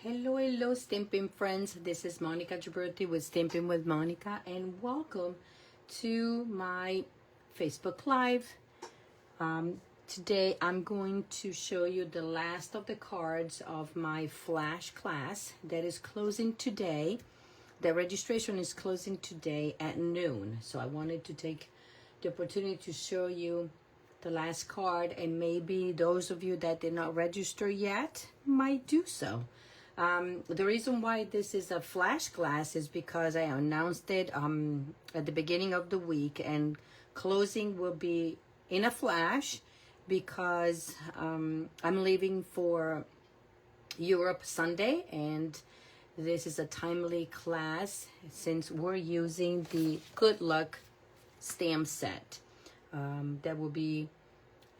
Hello, Stampin' friends. This is Monica Gibberti with Stampin' with Monica, and welcome to my Facebook Live. Today, I'm going to show you the last of the cards of my Flash class that is closing today. The registration is closing today at noon, so I wanted to take the opportunity to show you the last card, and maybe those of you that did not register yet might do so. The reason why this is a flash class is because I announced it at the beginning of the week, and closing will be in a flash because I'm leaving for Europe Sunday, and this is a timely class since we're using the Good Luck stamp set. That will be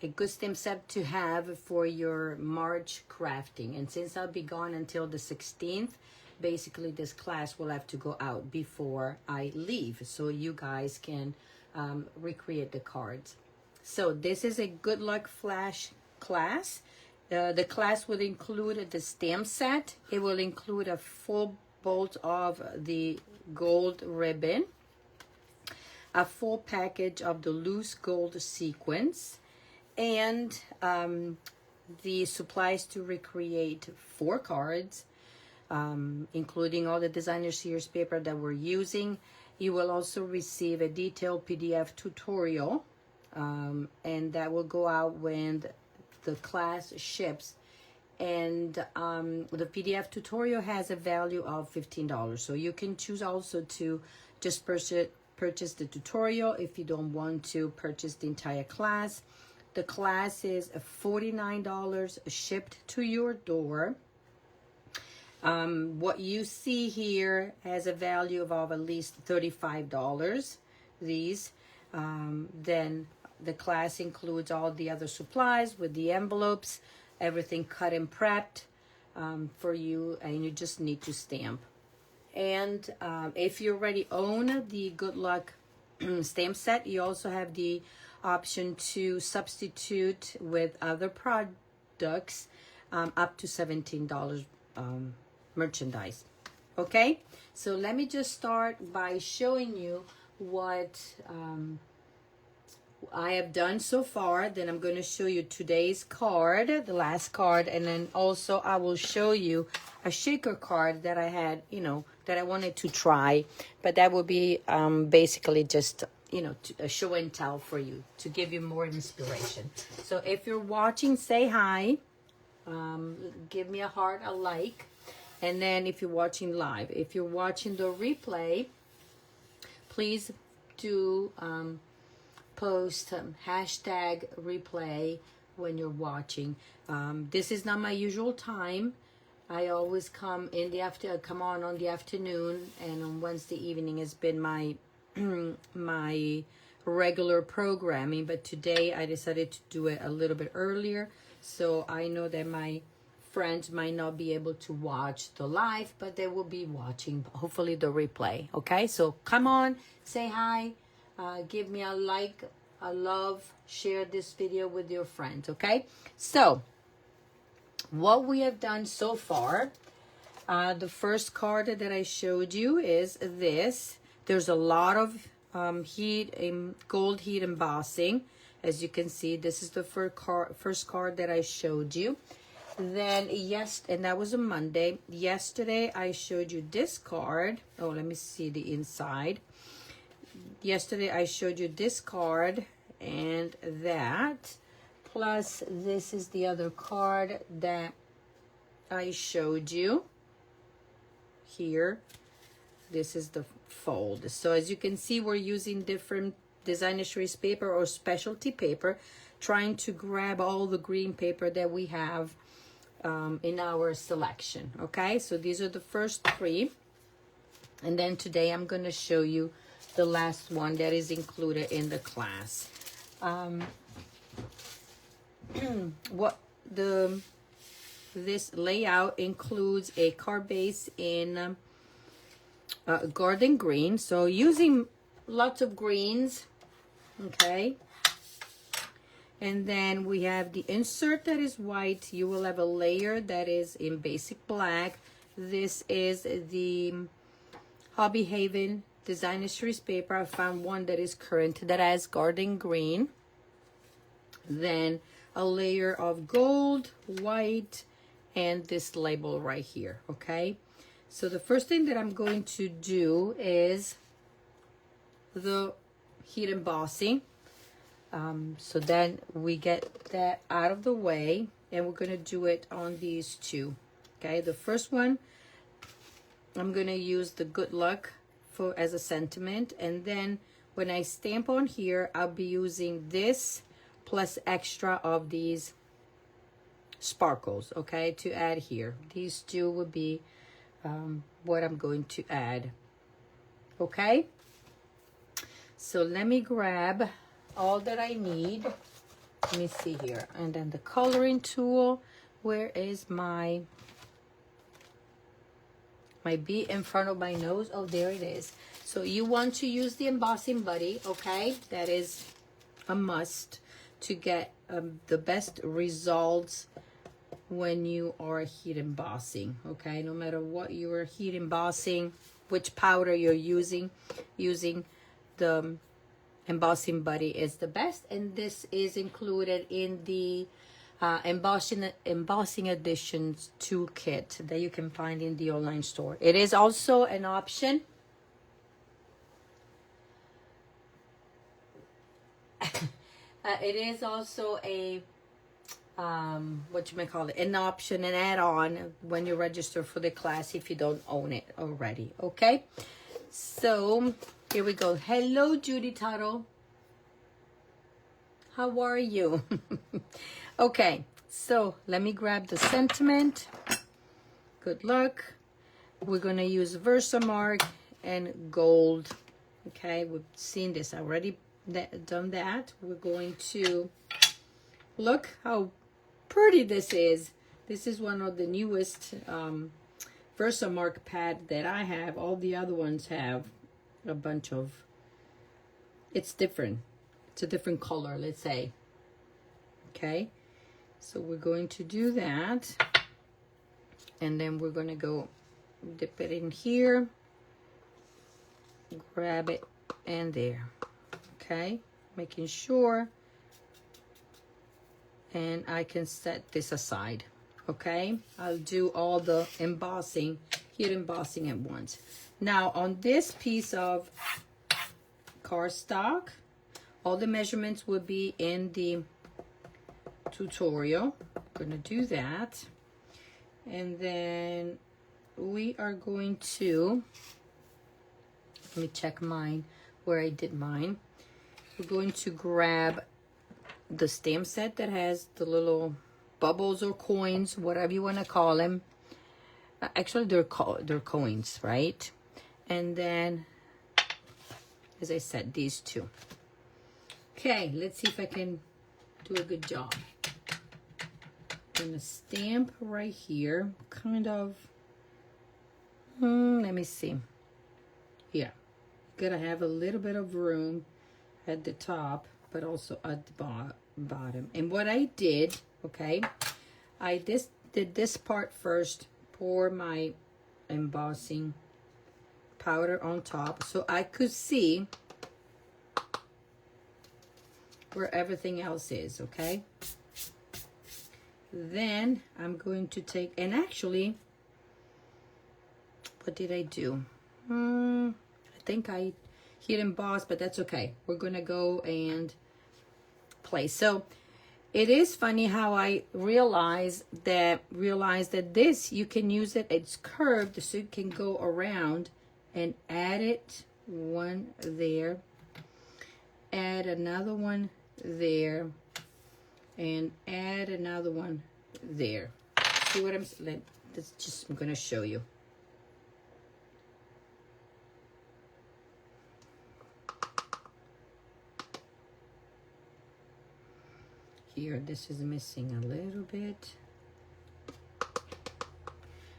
a good stamp set to have for your March crafting. And since I'll be gone until the 16th, basically this class will have to go out before I leave so you guys can recreate the cards. So this is a Good Luck Flash class. The class will include the stamp set. It will include a full bolt of the gold ribbon, a full package of the loose gold sequins, and the supplies to recreate 4 cards, including all the designer series paper that we're using. You will also receive a detailed PDF tutorial, and that will go out when the class ships. And the PDF tutorial has a value of $15, so you can choose also to just purchase the tutorial if you don't want to purchase the entire class. The class is $49 shipped to your door. What you see here has a value of at least $35. Then the class includes all the other supplies with the envelopes, everything cut and prepped for you, and you just need to stamp. And if you already own the Good Luck stamp set, you also have the option to substitute with other products up to $17 merchandise. Okay, so let me just start by showing you what I have done so far. Then I'm going to show you today's card, the last card, and then also I will show you a shaker card that I had, that I wanted to try, but that will be basically just a show and tell for you to give you more inspiration. So if you're watching, say hi, give me a heart, a like, and then if you're watching live, if you're watching the replay, please do post hashtag replay when you're watching. This is not my usual time. I always come in the come on the afternoon, and on Wednesday evening has been my my regular programming, but today I decided to do it a little bit earlier, so I know that my friends might not be able to watch the live, but they will be watching hopefully the replay. Okay, so come on, say hi, give me a like, a love, share this video with your friends. Okay, so what we have done so far, the first card that I showed you is this. There's a lot of gold heat embossing. As you can see, this is the first card that I showed you. Then and that was a Monday. Yesterday I showed you this card. Oh, let me see the inside. Yesterday I showed you this card and that. Plus this is the other card that I showed you here. This is the fold. So as you can see, we're using different designer series paper or specialty paper, trying to grab all the green paper that we have in our selection. Okay, so these are the first 3, and then today I'm going to show you the last one that is included in the class. This layout includes a card base in garden green, so using lots of greens. Okay, and then we have the insert that is white. You will have a layer that is in basic black, This is the Hobby Haven Designer Series paper. I found one that is current that has garden green. Then a layer of gold, white, and this label right here, okay? So the first thing that I'm going to do is the heat embossing. So then we get that out of the way, and we're gonna do it on these two, okay? The first one, I'm gonna use the good luck for as a sentiment, and then when I stamp on here, I'll be using this plus extra of these sparkles, okay, to add here. These two would be what I'm going to add, okay? So let me grab all that I need. Let me see here. And then the coloring tool. Where is my bee in front of my nose? Oh, there it is. So you want to use the embossing buddy, okay? That is a must to get the best results when you are heat embossing, okay? No matter what you are heat embossing, which powder you're using the embossing buddy is the best, and this is included in the embossing editions toolkit that you can find in the online store. It is also an option it is also a what you may call it, an option, an add-on when you register for the class if you don't own it already, okay? So here we go. Hello, Judy Tuttle. How are you? Okay, so let me grab the sentiment. Good luck. We're going to use Versamark and gold. Okay, we've seen this already, done that. We're going to look how pretty this is. This is one of the newest Versamark pad that I have. All the other ones have a bunch of, it's different. It's a different color, let's say. Okay, so we're going to do that. And then we're going to go dip it in here. Grab it and there. Okay, making sure. And I can set this aside. Okay, I'll do all the embossing, heat embossing at once. Now on this piece of cardstock, all the measurements will be in the tutorial. I'm gonna do that. And then we are going to, let me check mine, where I did mine. We're going to grab the stamp set that has the little bubbles or coins, whatever you want to call them. Actually, they're coins, right? And then, as I said, these two. Okay, let's see if I can do a good job. I'm gonna stamp right here, kind of. Let me see. Yeah, gotta have a little bit of room at the top, but also at the bottom. And what I did, okay, I did this part first, pour my embossing powder on top so I could see where everything else is, okay? Then I'm going to take, and actually, what did I do? I think I heat embossed, but that's okay. We're gonna go and place. So it is funny how I realized that this, you can use it, it's curved, so you can go around and add it one there, add another one there, and add another one there. See what I'm saying? I'm gonna show you. Here, this is missing a little bit.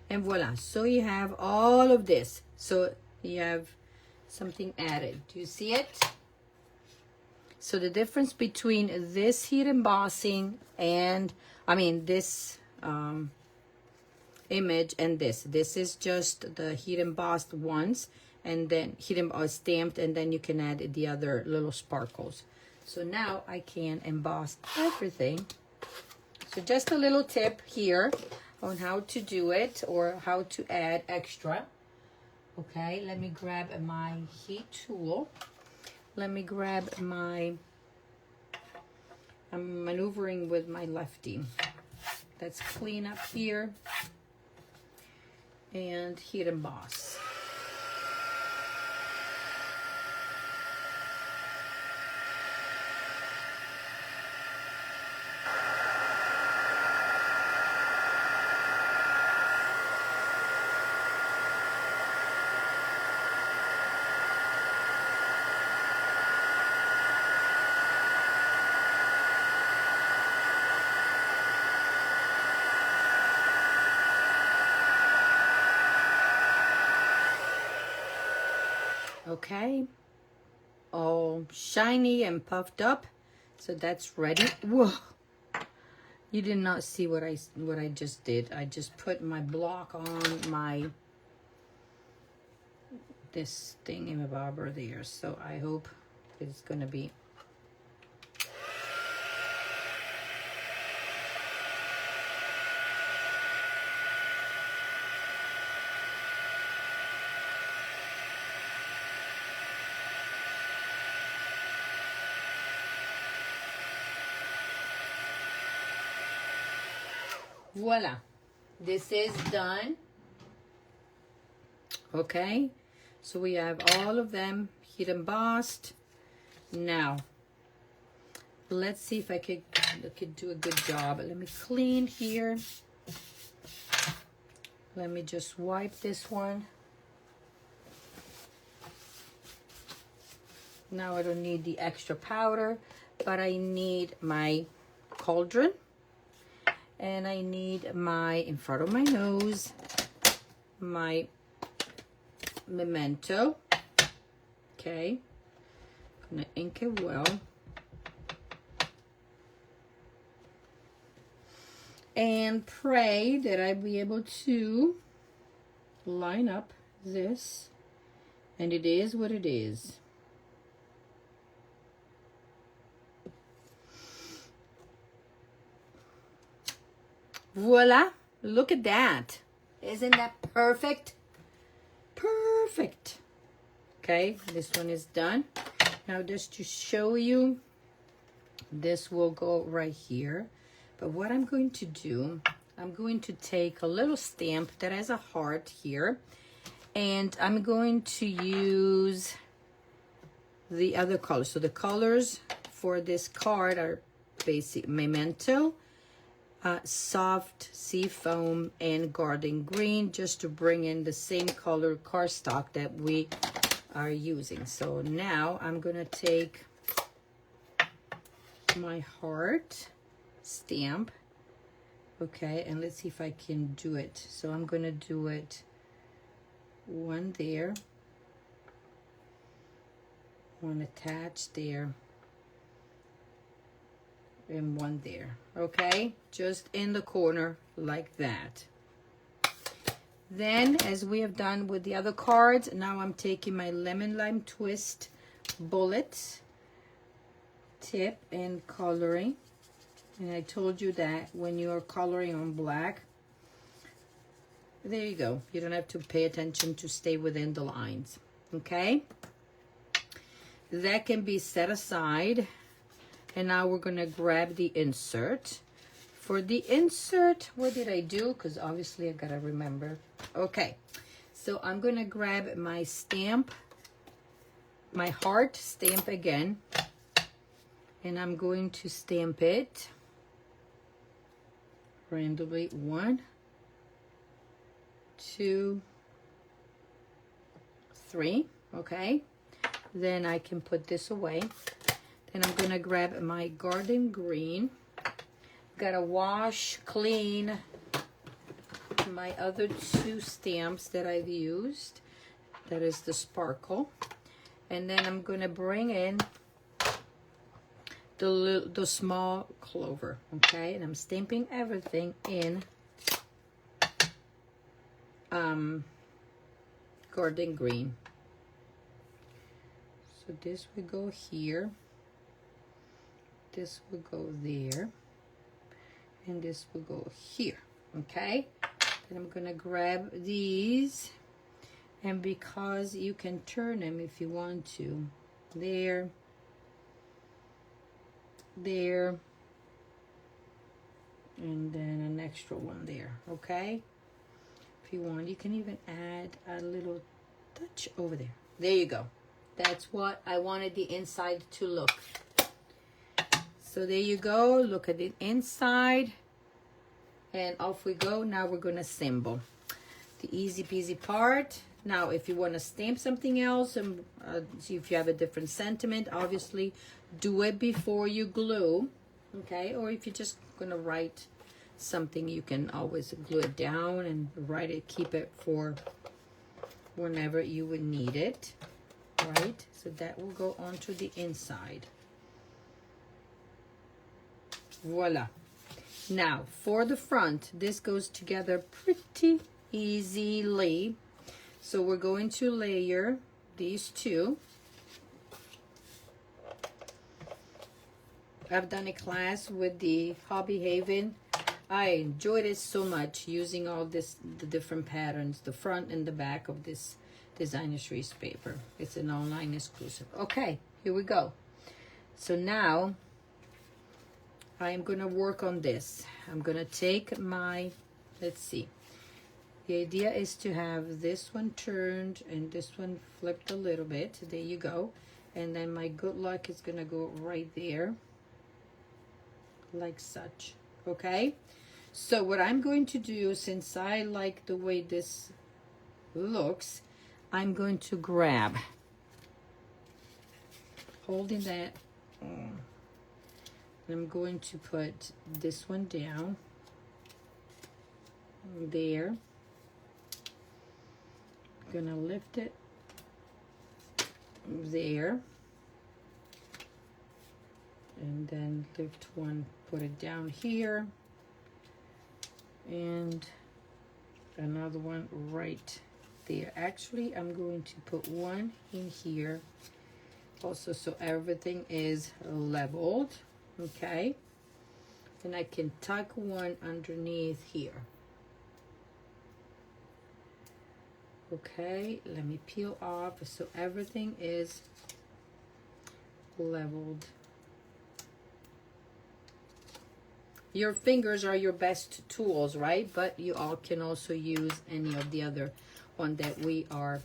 And voila, so you have all of this. So you have something added. Do you see it? So the difference between this heat embossing and, this image and this is just the heat embossed ones, and then heat embossed stamped, and then you can add the other little sparkles. So now I can emboss everything. So just a little tip here on how to do it or how to add extra. Okay, let me grab my heat tool. Let me grab my, I'm maneuvering with my lefty. Let's clean up here and heat emboss. Okay, all shiny and puffed up, so that's ready. Whoa, you did not see what I just did. I just put my block on my this thing in the bobber there, so I hope it's gonna be voila, this is done. Okay, so we have all of them heat embossed. Now let's see if I could do a good job. Let me clean here. Let me just wipe this one. Now I don't need the extra powder, but I need my cauldron. And I need my, in front of my nose, my memento. Okay. I'm gonna ink it well. And pray that I'll be able to line up this. And it is what it is. Voila, look at that. Isn't that perfect? Perfect. Okay, this one is done. Now just to show you, this will go right here. But what I'm going to do, I'm going to take a little stamp that has a heart here, and I'm going to use the other colors. So the colors for this card are basic memento, soft sea foam, and garden green, just to bring in the same color cardstock that we are using. So now I'm gonna take my heart stamp, okay, and let's see if I can do it. So I'm gonna do it one there, one attached there, and one there. Okay, just in the corner like that. Then, as we have done with the other cards, now I'm taking my lemon lime twist bullet tip and coloring. And I told you that when you're coloring on black, there you go, you don't have to pay attention to stay within the lines. Okay, that can be set aside. And now we're gonna grab the insert. For the insert, what did I do? Because obviously I gotta remember. Okay, so I'm gonna grab my stamp, my heart stamp again, and I'm going to stamp it randomly. 1, 2, 3, okay? Then I can put this away. Then I'm gonna grab my garden green. Gotta wash, clean my other 2 stamps that I've used. That is the sparkle. And then I'm gonna bring in the small clover, okay? And I'm stamping everything in garden green. So this will go here, this will go there, and this will go here. Okay, then I'm gonna grab these, and because you can turn them if you want to, there, there, and then an extra one there. Okay, if you want, you can even add a little touch over there. There you go. That's what I wanted the inside to look. So there you go. Look at the inside. And off we go. Now we're going to assemble. The easy peasy part. Now, if you want to stamp something else and see if you have a different sentiment, obviously do it before you glue. Okay? Or if you're just going to write something, you can always glue it down and write it, keep it for whenever you would need it. Right, so that will go onto the inside. Voila. Now for the front, this goes together pretty easily. So we're going to layer these two. I've done a class with the Hobby Haven. I enjoyed it so much using all the different patterns, the front and the back of this designer series paper. It's an online exclusive. Okay, here we go. So now I am going to work on this. I'm going to take my, let's see. The idea is to have this one turned and this one flipped a little bit. There you go. And then my good luck is going to go right there, like such. Okay, so what I'm going to do, since I like the way this looks, I'm going to grab, holding that, I'm going to put this one down there. I'm gonna lift it there, and then lift one, put it down here, and another one right there. Actually, I'm going to put one in here also, so everything is leveled. Okay, and I can tuck one underneath here. Okay, let me peel off so everything is leveled. Your fingers are your best tools, right? But you all can also use any of the other one that we are.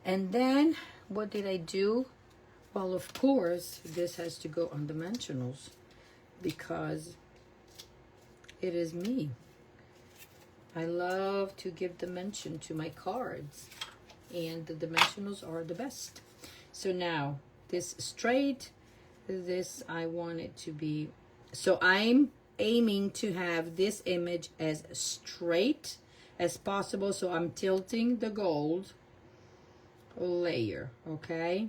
And then what did I do? Well, of course, this has to go on dimensionals because it is me. I love to give dimension to my cards, and the dimensionals are the best. So now this straight, this I want it to be, so I'm aiming to have this image as straight as possible. So I'm tilting the gold layer, okay?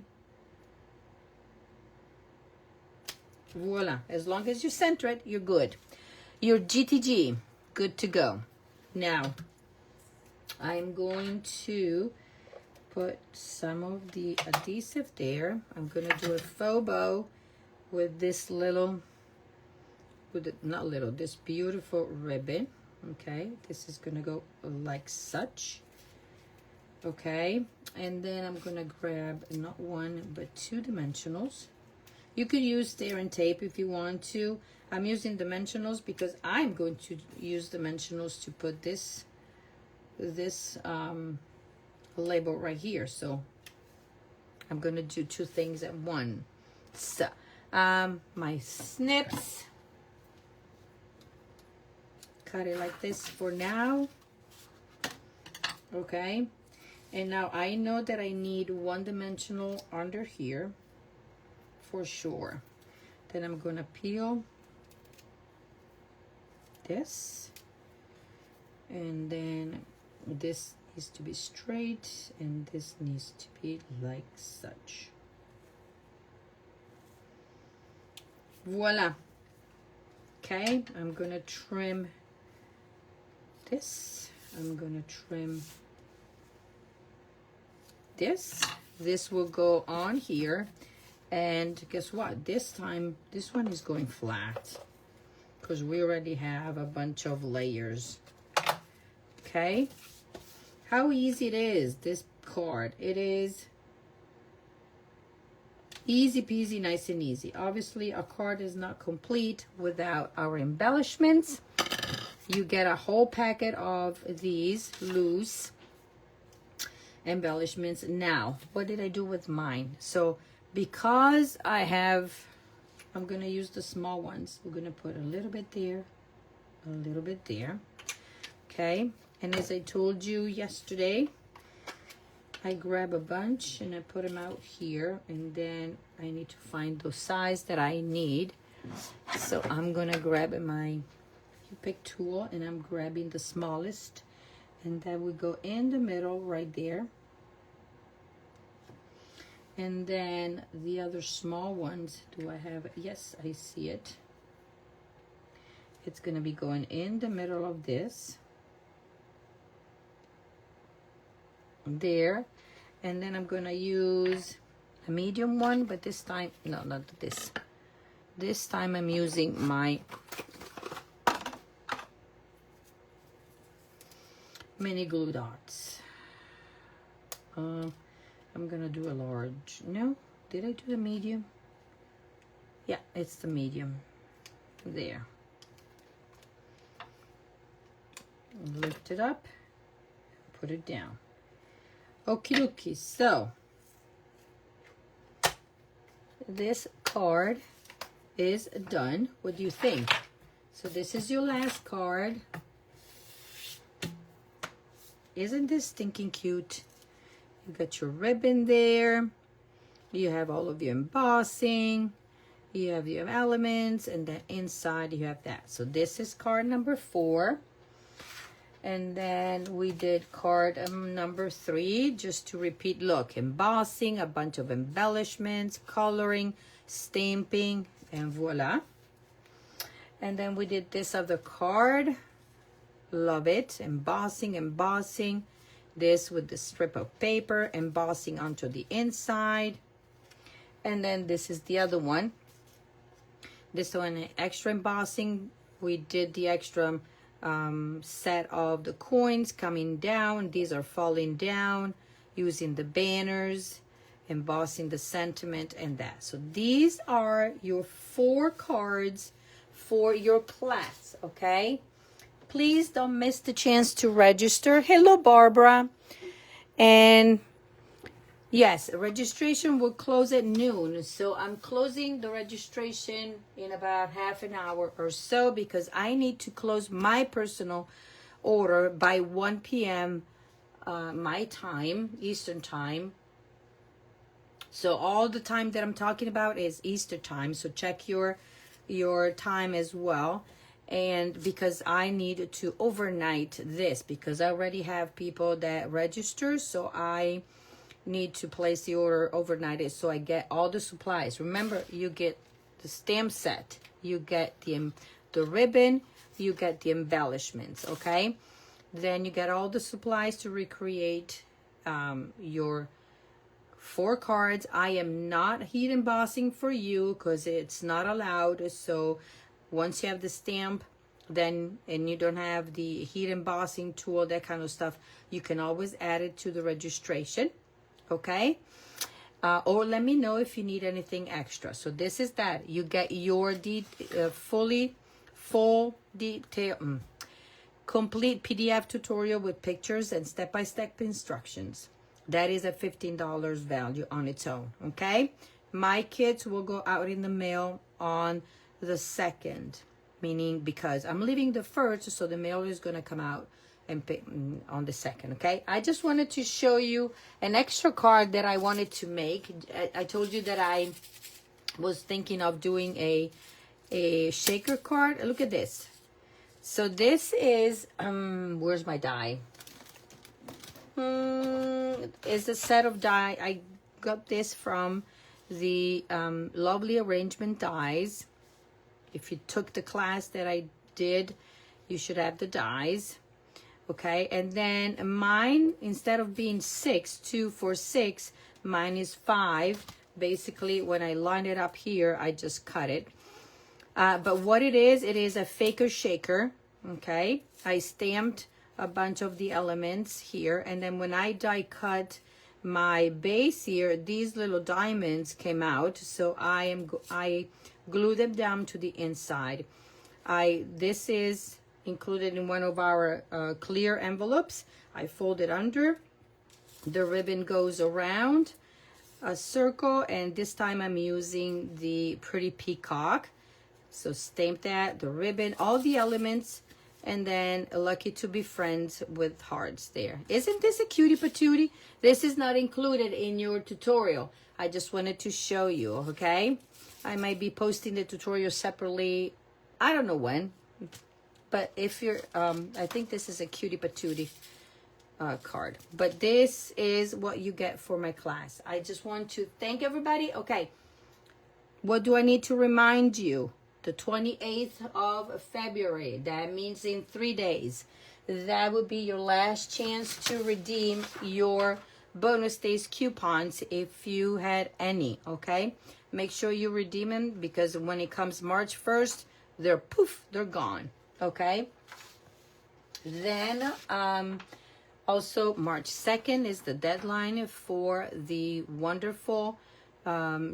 Voila. As long as you center it, you're good. Your GTG, good to go. Now, I'm going to put some of the adhesive there. I'm going to do a faux bow with this little, not little, this beautiful ribbon. Okay, this is going to go like such. Okay, and then I'm going to grab not one but two dimensionals. You could use tear and tape if you want to. I'm using dimensionals because I'm going to use dimensionals to put this label right here. So I'm going to do two things at once. So my snips, cut it like this for now. Okay, and now I know that I need one dimensional under here for sure. Then I'm going to peel this, and then this needs to be straight and this needs to be like such. Voila. Okay, I'm gonna trim this. I'm gonna trim this. This will go on here, and guess what? This time, this one is going flat because we already have a bunch of layers. Okay, how easy it is, this card. It is easy peasy, nice and easy. Obviously, a card is not complete without our embellishments. You get a whole packet of these loose embellishments. Now, what did I do with mine? So because I'm gonna use the small ones. We're gonna put a little bit there, a little bit there. Okay, and as I told you yesterday, I grab a bunch and I put them out here, and then I need to find the size that I need. So I'm gonna grab my pick tool, and I'm grabbing the smallest, and then we go in the middle right there. And then the other small ones, do I have it? Yes, I see it. It's gonna be going in the middle of this. There. And then I'm gonna use a medium one, but this time, no, not this. This time I'm using my mini glue dots. I'm gonna do a large. No, did I do the medium? Yeah, it's the medium. There. Lift it up, put it down. Okie dokie, so this card is done. What do you think? So this is your last card. Isn't this stinking cute? You got your ribbon there. You have all of your embossing. You have your elements, and then inside you have that. So this is card number 4. And then we did card number 3, just to repeat. Look, embossing, a bunch of embellishments, coloring, stamping, and voila. And then we did this other card. Love it. Embossing, embossing. This with the strip of paper, embossing onto the inside. And then this is the other one. This one, extra embossing. We did the extra set of the coins coming down. These are falling down, using the banners, embossing the sentiment and that. So these are your 4 cards for your class, okay? Please don't miss the chance to register. Hello, Barbara. And yes, registration will close at noon. So I'm closing the registration in about half an hour or so, because I need to close my personal order by 1 p.m. My time, Eastern time. So all the time that I'm talking about is Eastern time. So check your time as well. And because I need to overnight this, because I already have people that register, so I need to place the order overnight so I get all the supplies. Remember, you get the stamp set, you get the ribbon, you get the embellishments, okay? Then you get all the supplies to recreate your 4 cards. I am not heat embossing for you because it's not allowed. So once you have the stamp, then, and you don't have the heat embossing tool, that kind of stuff, you can always add it to the registration, okay? Or let me know if you need anything extra. So this is that. You get your full detail, complete PDF tutorial with pictures and step-by-step instructions. That is a $15 value on its own, okay? My kits will go out in the mail on the 2nd, meaning because I'm leaving the 1st, so the mail is going to come out and pick on the 2nd, okay? I just wanted to show you an extra card that I wanted to make. I told you that I was thinking of doing a shaker card. Look at this. So this is, where's my die? It's a set of die. I got this from the Lovely Arrangement Dies. If you took the class that I did, you should have the dies. Okay, and then mine, instead of being 6, 2, 4, 6, mine is 5. Basically, when I line it up here, I just cut it. But what it is a faker shaker. Okay, I stamped a bunch of the elements here, and then when I die cut my base here, these little diamonds came out, so I glue them down to the inside. This is included in one of our clear envelopes. I fold it under, the ribbon goes around a circle, and this time I'm using the pretty peacock. So stamp that, the ribbon, all the elements, and then lucky to be friends with hearts there. Isn't this a cutie patootie? This is not included in your tutorial. I just wanted to show you, okay? I might be posting the tutorial separately. I don't know when, but if you're, I think this is a cutie patootie card. But this is what you get for my class. I just want to thank everybody. Okay, what do I need to remind you? The 28th of February, that means in 3 days, that would be your last chance to redeem your bonus days coupons if you had any. Okay, make sure you redeem them, because when it comes March 1st, they're gone. Okay, then also March 2nd is the deadline for the wonderful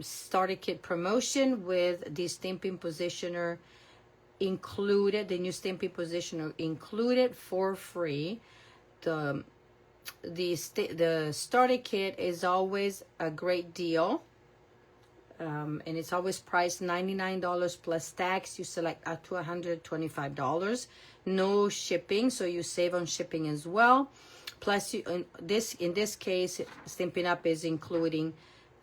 starter kit promotion with the stamping positioner included, the new stamping positioner included for free. The starter kit is always a great deal, and it's always priced $99 plus tax. You select up to $125, no shipping, so you save on shipping as well. Plus, in this case, Stampin' Up is including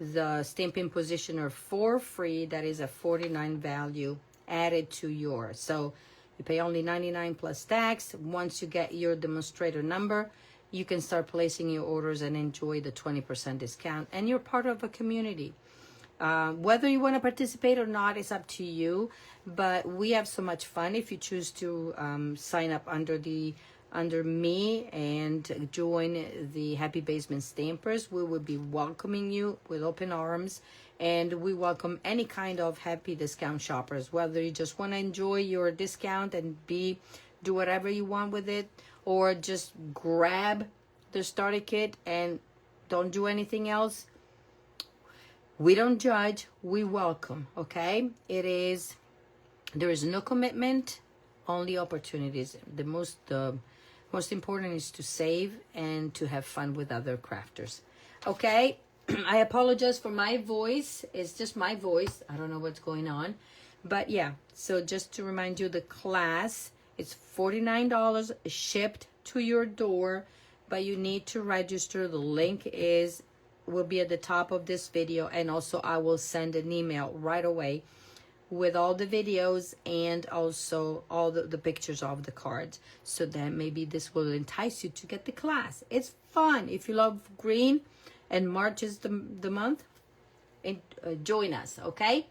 the stamping positioner for free. That is a $49 value added to yours. So you pay only $99 plus tax. Once you get your demonstrator number, you can start placing your orders and enjoy the 20% discount. And you're part of a community. Whether you want to participate or not is up to you. But we have so much fun. If you choose to sign up under me and join the Happy Basement Stampers, we will be welcoming you with open arms, and we welcome any kind of happy discount shoppers, whether you just want to enjoy your discount and do whatever you want with it, or just grab the starter kit and don't do anything else. We don't judge, we welcome. Okay, there is no commitment, only opportunities. The most important is to save and to have fun with other crafters. Okay, I apologize for my voice. It's just my voice. I don't know what's going on. But yeah, so just to remind you, the class, it's $49 shipped to your door, but you need to register. The link will be at the top of this video, and also I will send an email right away with all the videos and also all the pictures of the cards, so that maybe this will entice you to get the class. It's fun. If you love green and March is the month, and join us. Okay,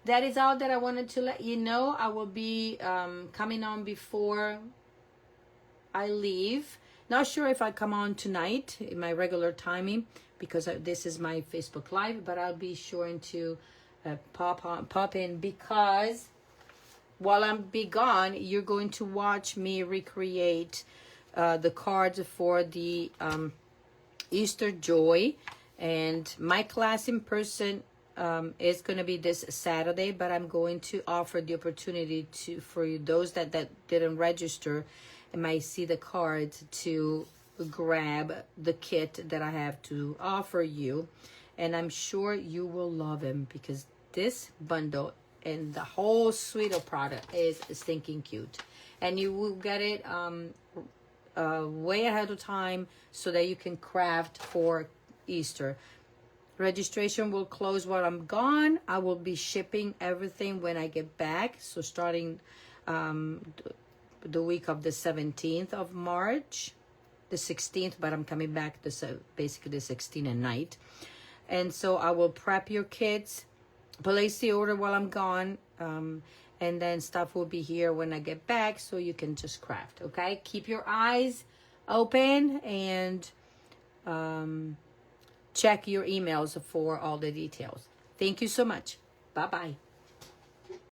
that is all that I wanted to let you know. I will be coming on before I leave. Not sure if I come on tonight in my regular timing, because this is my Facebook Live, but I'll be sure to pop in, because while I'm be gone, you're going to watch me recreate the cards for the Easter Joy. And my class in person is going to be this Saturday, but I'm going to offer the opportunity for those that didn't register and might see the cards to grab the kit that I have to offer you. And I'm sure you will love him, because this bundle and the whole suite of product is stinking cute. And you will get it way ahead of time so that you can craft for Easter. Registration will close while I'm gone. I will be shipping everything when I get back. So starting the week of the 17th of March, the 16th, but I'm coming back basically the 16th at night. And so I will prep your kits, place the order while I'm gone, and then stuff will be here when I get back, so you can just craft. Okay, keep your eyes open and check your emails for all the details. Thank you so much. Bye-bye.